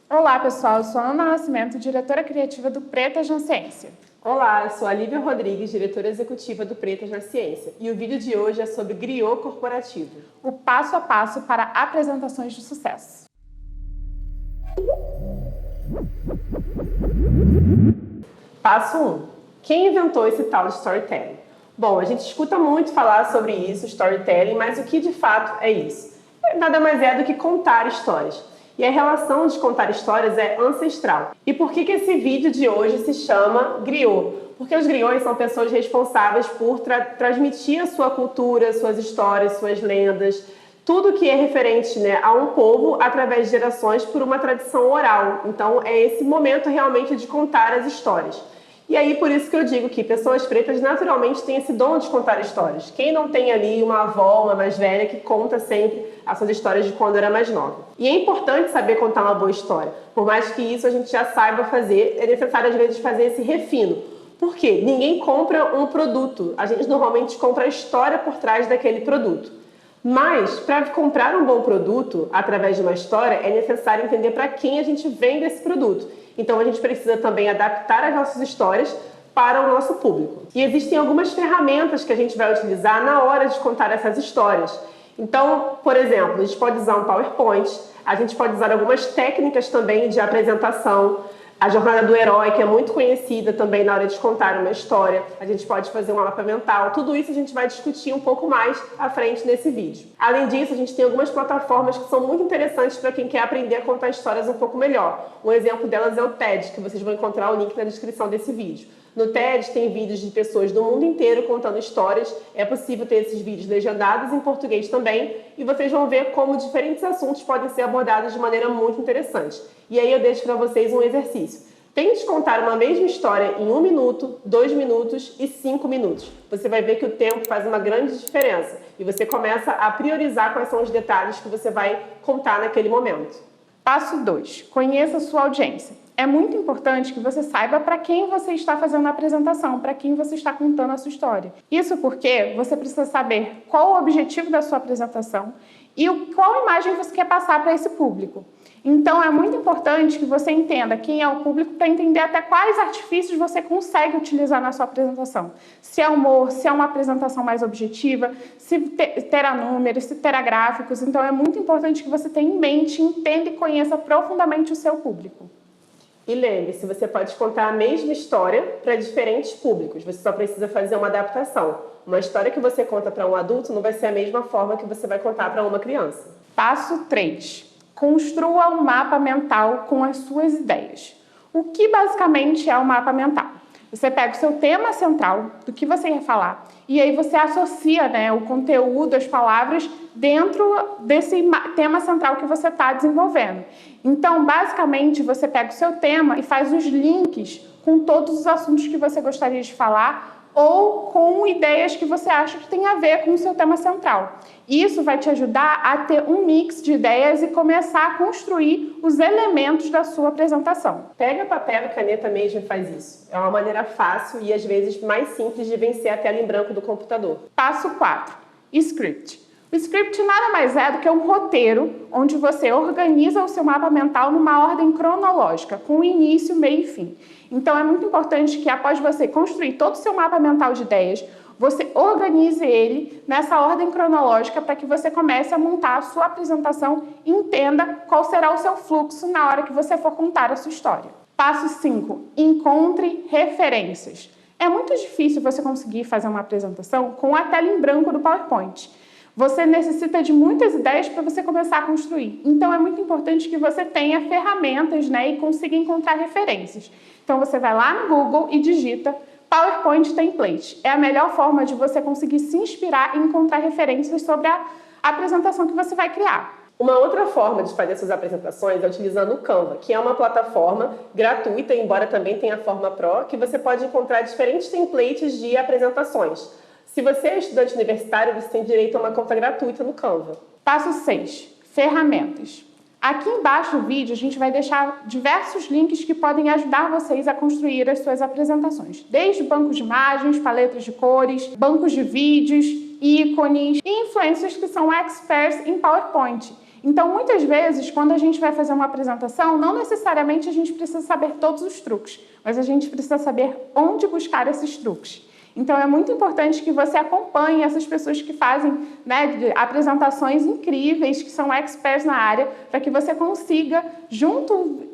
Olá, pessoal. Eu sou a Ana Nascimento, diretora criativa do Pretas na Ciência. Olá, eu sou a Lívia Rodrigues, diretora executiva do Pretas na Ciência. E o vídeo de hoje é sobre griot corporativo. O passo a passo para apresentações de sucesso. Passo 1. Quem inventou esse tal de storytelling? Bom, a gente escuta muito falar sobre isso, storytelling, mas o que de fato é isso? Nada mais é do que contar histórias. E a relação de contar histórias é ancestral. E por que esse vídeo de hoje se chama griot? Porque os griots são pessoas responsáveis por transmitir a sua cultura, suas histórias, suas lendas, tudo que é referente, a um povo através de gerações por uma tradição oral. Então é esse momento realmente de contar as histórias. E aí, por isso que eu digo que pessoas pretas naturalmente têm esse dom de contar histórias. Quem não tem ali uma avó, uma mais velha, que conta sempre as suas histórias de quando era mais nova. E é importante saber contar uma boa história. Por mais que isso a gente já saiba fazer, é necessário às vezes fazer esse refino. Por quê? Ninguém compra um produto. A gente normalmente compra a história por trás daquele produto. Mas, para comprar um bom produto através de uma história, é necessário entender para quem a gente vende esse produto. Então, a gente precisa também adaptar as nossas histórias para o nosso público. E existem algumas ferramentas que a gente vai utilizar na hora de contar essas histórias. Então, por exemplo, a gente pode usar um PowerPoint, a gente pode usar algumas técnicas também de apresentação. A jornada do herói, que é muito conhecida também na hora de contar uma história. A gente pode fazer um mapa mental. Tudo isso a gente vai discutir um pouco mais à frente nesse vídeo. Além disso, a gente tem algumas plataformas que são muito interessantes para quem quer aprender a contar histórias um pouco melhor. Um exemplo delas é o TED, que vocês vão encontrar o link na descrição desse vídeo. No TED tem vídeos de pessoas do mundo inteiro contando histórias. É possível ter esses vídeos legendados em português também. E vocês vão ver como diferentes assuntos podem ser abordados de maneira muito interessante. E aí eu deixo para vocês um exercício. Tente contar uma mesma história em 1 minuto, 2 minutos e 5 minutos. Você vai ver que o tempo faz uma grande diferença. E você começa a priorizar quais são os detalhes que você vai contar naquele momento. Passo 2. Conheça a sua audiência. É muito importante que você saiba para quem você está fazendo a apresentação, para quem você está contando a sua história. Isso porque você precisa saber qual o objetivo da sua apresentação e qual imagem você quer passar para esse público. Então, é muito importante que você entenda quem é o público para entender até quais artifícios você consegue utilizar na sua apresentação. Se é humor, se é uma apresentação mais objetiva, se terá números, se terá gráficos. Então, é muito importante que você tenha em mente, entenda e conheça profundamente o seu público. E lembre-se, você pode contar a mesma história para diferentes públicos. Você só precisa fazer uma adaptação. Uma história que você conta para um adulto não vai ser a mesma forma que você vai contar para uma criança. Passo 3. Construa um mapa mental com as suas ideias. O que basicamente é um mapa mental? Você pega o seu tema central, do que você quer falar, e aí você associa, o conteúdo, as palavras, dentro desse tema central que você está desenvolvendo. Então, basicamente, você pega o seu tema e faz os links com todos os assuntos que você gostaria de falar, ou com ideias que você acha que tem a ver com o seu tema central. Isso vai te ajudar a ter um mix de ideias e começar a construir os elementos da sua apresentação. Pega papel e caneta mesmo e faz isso. É uma maneira fácil e às vezes mais simples de vencer a tela em branco do computador. Passo 4. Script. O script nada mais é do que um roteiro onde você organiza o seu mapa mental numa ordem cronológica, com início, meio e fim. Então, é muito importante que após você construir todo o seu mapa mental de ideias, você organize ele nessa ordem cronológica para que você comece a montar a sua apresentação e entenda qual será o seu fluxo na hora que você for contar a sua história. Passo 5. Encontre referências. É muito difícil você conseguir fazer uma apresentação com a tela em branco do PowerPoint. Você necessita de muitas ideias para você começar a construir. Então, é muito importante que você tenha ferramentas, e consiga encontrar referências. Então, você vai lá no Google e digita PowerPoint Template. É a melhor forma de você conseguir se inspirar e encontrar referências sobre a apresentação que você vai criar. Uma outra forma de fazer suas apresentações é utilizando o Canva, que é uma plataforma gratuita, embora também tenha a forma Pro, que você pode encontrar diferentes templates de apresentações. Se você é estudante universitário, você tem direito a uma conta gratuita no Canva. Passo 6. Ferramentas. Aqui embaixo do vídeo a gente vai deixar diversos links que podem ajudar vocês a construir as suas apresentações. Desde bancos de imagens, paletas de cores, bancos de vídeos, ícones e influencers que são experts em PowerPoint. Então, muitas vezes, quando a gente vai fazer uma apresentação, não necessariamente a gente precisa saber todos os truques, mas a gente precisa saber onde buscar esses truques. Então, é muito importante que você acompanhe essas pessoas que fazem, né, apresentações incríveis, que são experts na área, para que você consiga,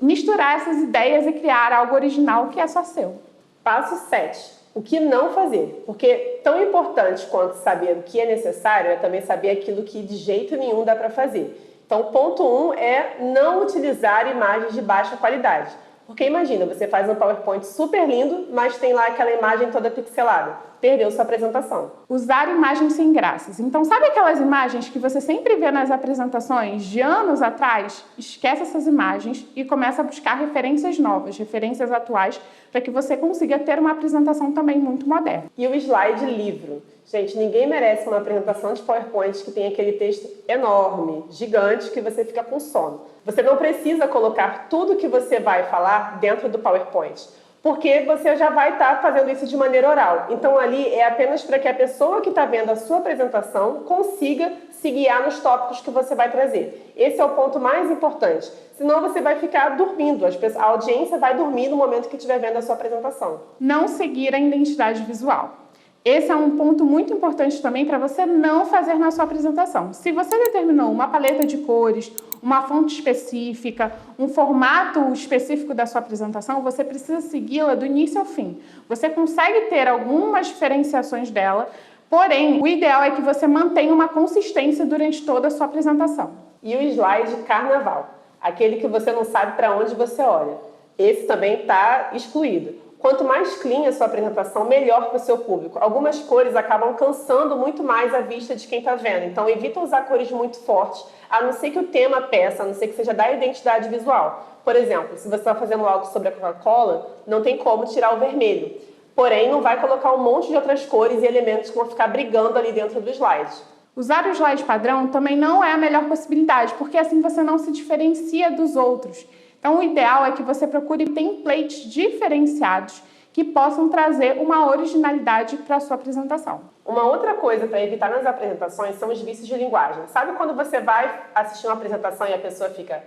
misturar essas ideias e criar algo original que é só seu. Passo 7. O que não fazer? Porque tão importante quanto saber o que é necessário é também saber aquilo que de jeito nenhum dá para fazer. Então, ponto 1 é não utilizar imagens de baixa qualidade. Porque imagina, você faz um PowerPoint super lindo, mas tem lá aquela imagem toda pixelada. Perdeu sua apresentação. Usar imagens sem graças. Então, sabe aquelas imagens que você sempre vê nas apresentações de anos atrás? Esquece essas imagens e começa a buscar referências novas, referências atuais, para que você consiga ter uma apresentação também muito moderna. E o slide livro. Gente, ninguém merece uma apresentação de PowerPoint que tem aquele texto enorme, gigante, que você fica com sono. Você não precisa colocar tudo que você vai falar dentro do PowerPoint, porque você já vai estar fazendo isso de maneira oral. Então, ali é apenas para que a pessoa que está vendo a sua apresentação consiga se guiar nos tópicos que você vai trazer. Esse é o ponto mais importante. Senão, você vai ficar dormindo. A audiência vai dormir no momento que estiver vendo a sua apresentação. Não seguir a identidade visual. Esse é um ponto muito importante também para você não fazer na sua apresentação. Se você determinou uma paleta de cores, uma fonte específica, um formato específico da sua apresentação, você precisa segui-la do início ao fim. Você consegue ter algumas diferenciações dela, porém, o ideal é que você mantenha uma consistência durante toda a sua apresentação. E o slide carnaval, aquele que você não sabe para onde você olha. Esse também está excluído. Quanto mais clean a sua apresentação, melhor para o seu público. Algumas cores acabam cansando muito mais a vista de quem está vendo. Então, evita usar cores muito fortes, a não ser que o tema peça, a não ser que seja da identidade visual. Por exemplo, se você está fazendo algo sobre a Coca-Cola, não tem como tirar o vermelho. Porém, não vai colocar um monte de outras cores e elementos que vão ficar brigando ali dentro do slide. Usar o slide padrão também não é a melhor possibilidade, porque assim você não se diferencia dos outros. Então, o ideal é que você procure templates diferenciados que possam trazer uma originalidade para a sua apresentação. Uma outra coisa para evitar nas apresentações são os vícios de linguagem. Sabe quando você vai assistir uma apresentação e a pessoa fica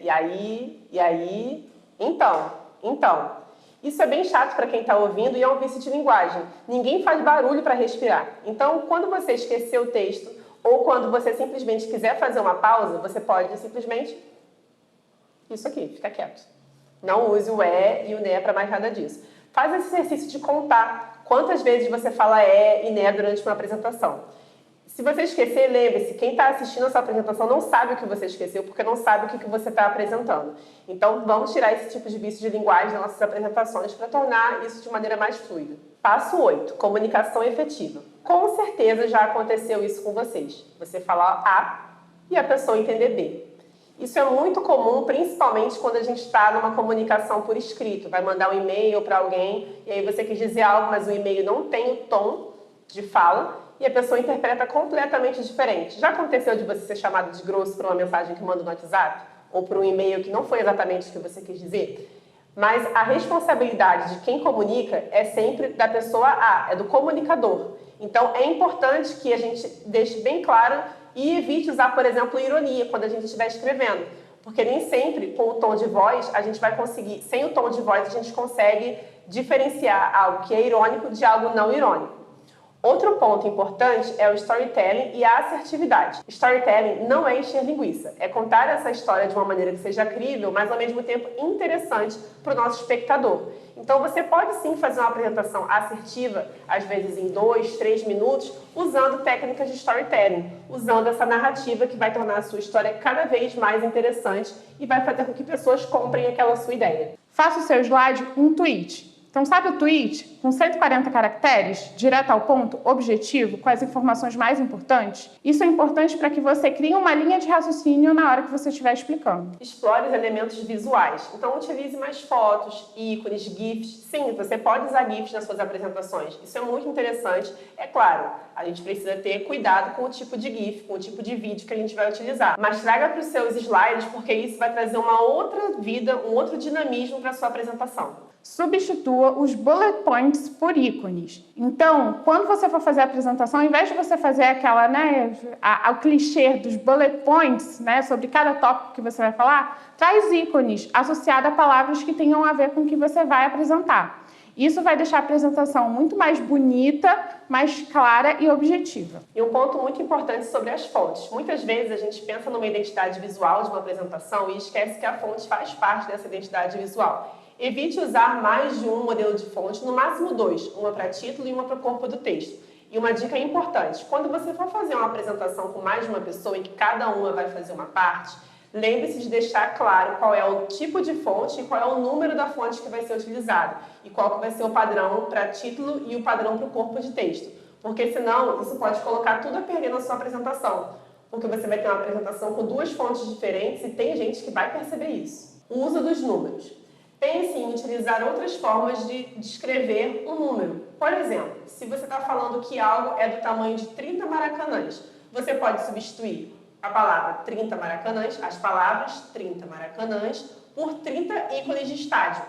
e aí, então. Isso é bem chato para quem está ouvindo e é um vício de linguagem. Ninguém faz barulho para respirar. Então, quando você esquecer o texto, ou quando você simplesmente quiser fazer uma pausa, você pode simplesmente... Isso aqui, fica quieto. Não use o e o né para mais nada disso. Faz esse exercício de contar quantas vezes você fala e né durante uma apresentação. Se você esquecer, lembre-se, quem está assistindo a sua apresentação não sabe o que você esqueceu, porque não sabe o que você está apresentando. Então, vamos tirar esse tipo de vício de linguagem das nossas apresentações para tornar isso de maneira mais fluida. Passo 8. Comunicação efetiva. Com certeza já aconteceu isso com vocês. Você falar A e a pessoa entender B. Isso é muito comum, principalmente quando a gente está numa comunicação por escrito. Vai mandar um e-mail para alguém e aí você quis dizer algo, mas o e-mail não tem o tom de fala e a pessoa interpreta completamente diferente. Já aconteceu de você ser chamado de grosso por uma mensagem que manda no WhatsApp? Ou por um e-mail que não foi exatamente o que você quis dizer? Mas a responsabilidade de quem comunica é sempre da pessoa A, é do comunicador. Então, é importante que a gente deixe bem claro e evite usar, por exemplo, ironia quando a gente estiver escrevendo. Porque nem sempre, com o tom de voz, a gente vai conseguir, sem o tom de voz, a gente consegue diferenciar algo que é irônico de algo não irônico. Outro ponto importante é o storytelling e a assertividade. Storytelling não é encher linguiça, é contar essa história de uma maneira que seja crível, mas ao mesmo tempo interessante para o nosso espectador. Então você pode sim fazer uma apresentação assertiva, às vezes em 2, 3 minutos, usando técnicas de storytelling, usando essa narrativa que vai tornar a sua história cada vez mais interessante e vai fazer com que pessoas comprem aquela sua ideia. Faça o seu slide um tweet. Então, sabe o tweet? Com 140 caracteres, direto ao ponto, objetivo, com as informações mais importantes? Isso é importante para que você crie uma linha de raciocínio na hora que você estiver explicando. Explore os elementos visuais. Então, utilize mais fotos, ícones, GIFs. Sim, você pode usar GIFs nas suas apresentações. Isso é muito interessante. É claro, a gente precisa ter cuidado com o tipo de GIF, com o tipo de vídeo que a gente vai utilizar. Mas traga para os seus slides, porque isso vai trazer uma outra vida, um outro dinamismo para a sua apresentação. Substitua os bullet points por ícones. Então, quando você for fazer a apresentação, ao invés de você fazer aquela, o clichê dos bullet points, sobre cada tópico que você vai falar, traz ícones associados a palavras que tenham a ver com o que você vai apresentar. Isso vai deixar a apresentação muito mais bonita, mais clara e objetiva. E um ponto muito importante sobre as fontes. Muitas vezes a gente pensa numa identidade visual de uma apresentação e esquece que a fonte faz parte dessa identidade visual. Evite usar mais de um modelo de fonte, no máximo 2, uma para título e uma para o corpo do texto. E uma dica importante, quando você for fazer uma apresentação com mais de uma pessoa em que cada uma vai fazer uma parte, lembre-se de deixar claro qual é o tipo de fonte e qual é o número da fonte que vai ser utilizado e qual que vai ser o padrão para título e o padrão para o corpo de texto. Porque senão isso pode colocar tudo a perder na sua apresentação, porque você vai ter uma apresentação com 2 fontes diferentes e tem gente que vai perceber isso. O uso dos números. Pense em utilizar outras formas de descrever um número. Por exemplo, se você está falando que algo é do tamanho de 30 maracanãs, você pode substituir a palavra 30 maracanãs, as palavras 30 maracanãs, por 30 ícones de estádio.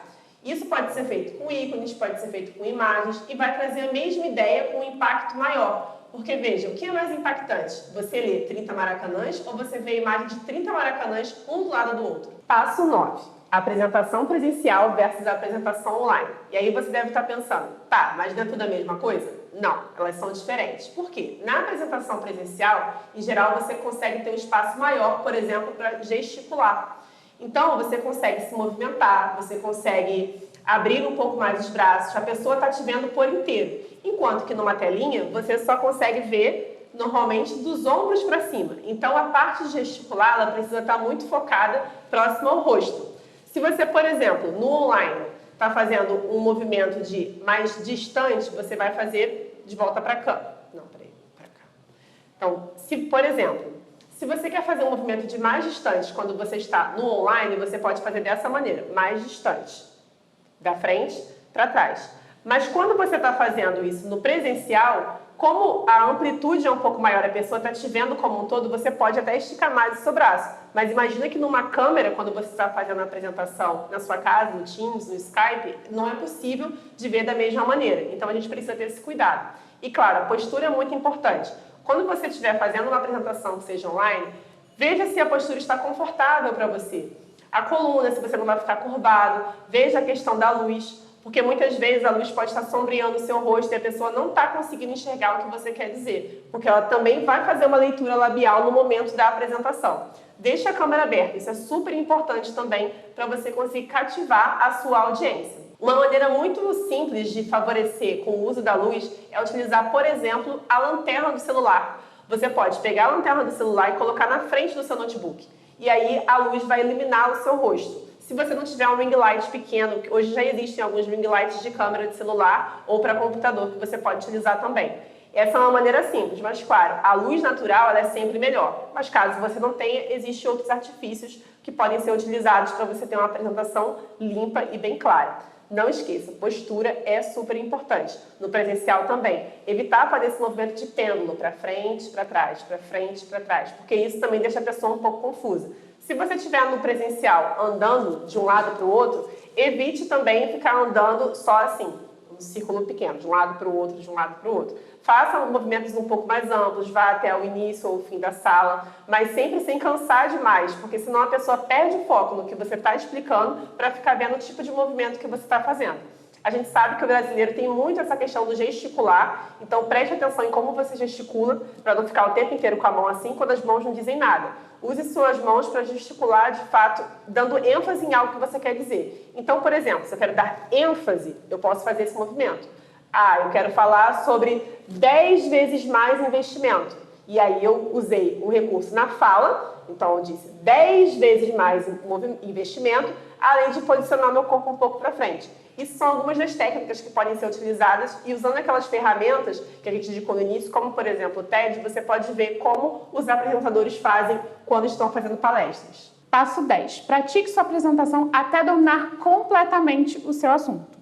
Isso pode ser feito com ícones, pode ser feito com imagens e vai trazer a mesma ideia com um impacto maior. Porque veja, o que é mais impactante? Você ler 30 maracanãs ou você ver a imagem de 30 maracanãs um do lado do outro? Passo 9. Apresentação presencial versus apresentação online. E aí você deve estar pensando, tá, mas não é tudo a mesma coisa? Não, elas são diferentes. Por quê? Na apresentação presencial, em geral, você consegue ter um espaço maior, por exemplo, para gesticular. Então, você consegue se movimentar, você consegue abrir um pouco mais os braços, a pessoa está te vendo por inteiro. Enquanto que numa telinha, você só consegue ver, normalmente, dos ombros para cima. Então, a parte gesticular, ela precisa estar muito focada próxima ao rosto. Se você, por exemplo, no online, está fazendo um movimento de mais distante, você vai fazer de volta para cá. Não, peraí, para cá. Então, por exemplo, se você quer fazer um movimento de mais distante quando você está no online, você pode fazer dessa maneira, mais distante, da frente para trás. Mas quando você está fazendo isso no presencial, como a amplitude é um pouco maior, a pessoa está te vendo como um todo, você pode até esticar mais o seu braço. Mas imagina que numa câmera, quando você está fazendo a apresentação na sua casa, no Teams, no Skype, não é possível de ver da mesma maneira. Então a gente precisa ter esse cuidado. E claro, a postura é muito importante. Quando você estiver fazendo uma apresentação que seja online, veja se a postura está confortável para você. A coluna, se você não vai ficar curvado, veja a questão da luz. Porque muitas vezes a luz pode estar sombreando o seu rosto e a pessoa não está conseguindo enxergar o que você quer dizer. Porque ela também vai fazer uma leitura labial no momento da apresentação. Deixe a câmera aberta, isso é super importante também para você conseguir cativar a sua audiência. Uma maneira muito simples de favorecer com o uso da luz é utilizar, por exemplo, a lanterna do celular. Você pode pegar a lanterna do celular e colocar na frente do seu notebook. E aí a luz vai iluminar o seu rosto. Se você não tiver um ring light pequeno, hoje já existem alguns ring lights de câmera de celular ou para computador que você pode utilizar também. Essa é uma maneira simples, mas claro, a luz natural ela é sempre melhor. Mas caso você não tenha, existem outros artifícios que podem ser utilizados para você ter uma apresentação limpa e bem clara. Não esqueça, postura é super importante. No presencial também. Evitar fazer esse movimento de pêndulo para frente, para trás, para frente, para trás, porque isso também deixa a pessoa um pouco confusa. Se você estiver no presencial andando de um lado para o outro, evite também ficar andando só assim, um círculo pequeno, de um lado para o outro, de um lado para o outro. Faça movimentos um pouco mais amplos, vá até o início ou o fim da sala, mas sempre sem cansar demais, porque senão a pessoa perde o foco no que você está explicando para ficar vendo o tipo de movimento que você está fazendo. A gente sabe que o brasileiro tem muito essa questão do gesticular, então preste atenção em como você gesticula, para não ficar o tempo inteiro com a mão assim, quando as mãos não dizem nada. Use suas mãos para gesticular, de fato, dando ênfase em algo que você quer dizer. Então, por exemplo, se eu quero dar ênfase, eu posso fazer esse movimento. Eu quero falar sobre 10 vezes mais investimento. E aí eu usei um recurso na fala, então eu disse 10 vezes mais investimento, além de posicionar meu corpo um pouco para frente. Isso são algumas das técnicas que podem ser utilizadas e usando aquelas ferramentas que a gente indicou no início, como por exemplo o TED, você pode ver como os apresentadores fazem quando estão fazendo palestras. Passo 10. Pratique sua apresentação até dominar completamente o seu assunto.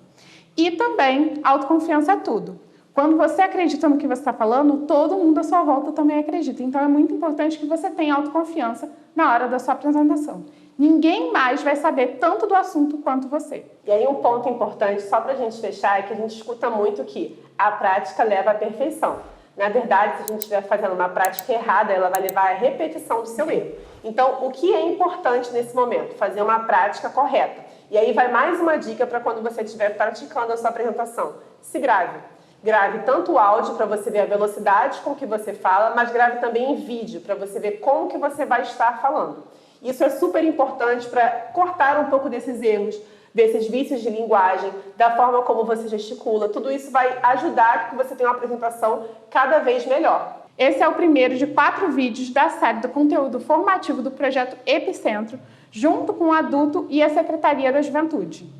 E também, autoconfiança é tudo. Quando você acredita no que você está falando, todo mundo à sua volta também acredita. Então é muito importante que você tenha autoconfiança na hora da sua apresentação. Ninguém mais vai saber tanto do assunto quanto você. E aí um ponto importante, só para a gente fechar, é que a gente escuta muito que a prática leva à perfeição. Na verdade, se a gente estiver fazendo uma prática errada, ela vai levar à repetição do seu erro. Então, o que é importante nesse momento? Fazer uma prática correta. E aí vai mais uma dica para quando você estiver praticando a sua apresentação. Se grave. Grave tanto o áudio para você ver a velocidade com que você fala, mas grave também em vídeo para você ver como que você vai estar falando. Isso é super importante para cortar um pouco desses erros, desses vícios de linguagem, da forma como você gesticula. Tudo isso vai ajudar a que você tenha uma apresentação cada vez melhor. Esse é o primeiro de 4 vídeos da série do conteúdo formativo do projeto Epicentro, junto com o Adulto e a Secretaria da Juventude.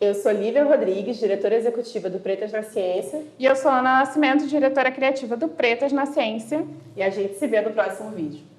Eu sou Lívia Rodrigues, diretora executiva do Pretas na Ciência. E eu sou Ana Nascimento, diretora criativa do Pretas na Ciência. E a gente se vê no próximo vídeo.